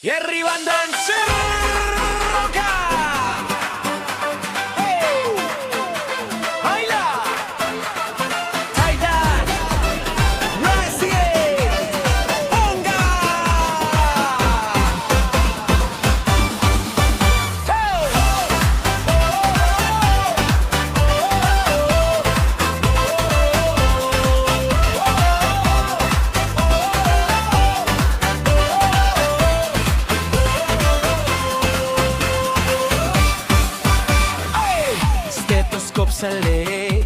Y arribando en Cerca. ¡Hey! ¡Baila! ¡Titan! ¡Recién! ¡Ponga! Stethoscope sa leeg,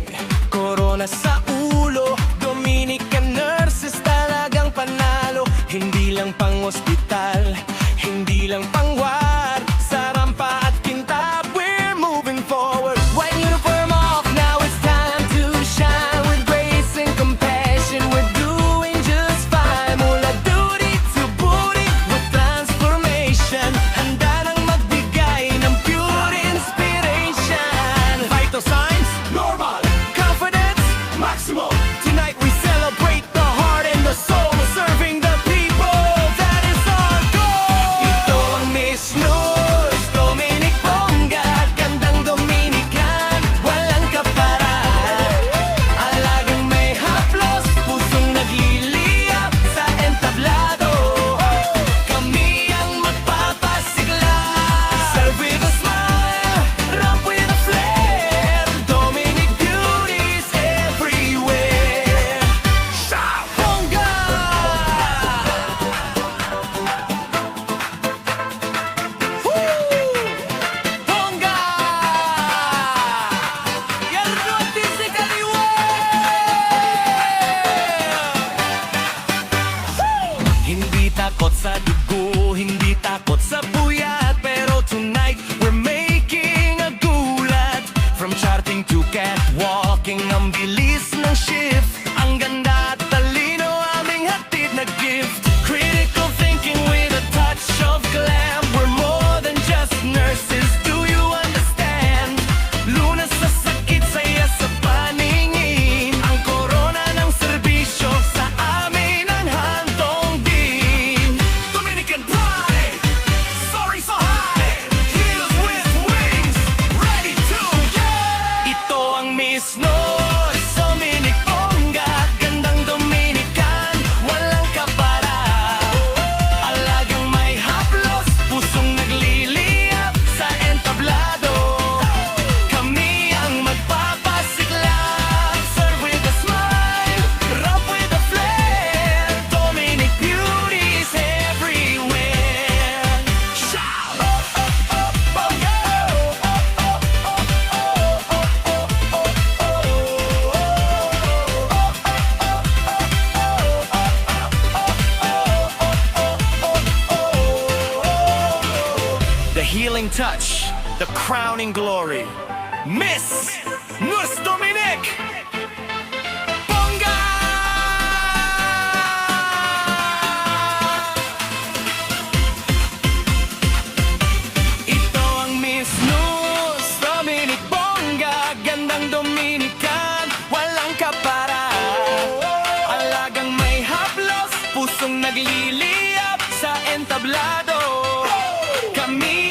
corona sa ulo, Dominican nurses talagang panalo. Hindi lang pang ospital, hindi lang pang ward, sa rampa at kintab, we're moving forward. White uniform off, now it's time to shine. With grace and compassion, we're doing just fine. Mula duty to booty, with transformation, handa nang magbigay ng pure inspiration. Vital signs, normal. Confidence, maximum. Tonight we celebrate the heart and the soul, serving the people. That is our goal. Ito ang Miss Nurse Dominic Ponga, gandang Dominican, walang kaparan. Alagang may haplos, pusong nagliliyap sa entablado. Kami ang magpapasigla. Serve with a smile, rap with a flair. Dominic beauties everywhere. Shout! Ponga! Woo! Ponga! Yarno artistically Hindi takot sa dugo, hindi takot sa puyat, pero tonight we're making a gulat. From charting to catwalking, ang bilis ng shift, ang ganda at talino, aming hatid na gift. Critical thinking with a touch of glam, we're more than just nurses, do you understand? Lunas sa sakit, saya sa paningin, ang korona ng serbisyo sa amin ang handong din. Dominican pride, sorry so high, heels with wings, ready to go. Ito ang Miss Nurse Dominic Ponga, gandang Dominican, walang kapara. Alagang may haplos, pusong nagliliyap sa entablado. Kami ang magpapasiklab, serve with a smile, rap with a flair. Dominic beauties everywhere. Shout! Ponga! The healing touch, the crowning glory, Miss Nurse Dominic Ponga! Ito ang Miss Nurse Dominic Ponga, gandang Dominican, walang kapara. Alagang may haplos, pusong nagliliyap sa entablado. Kami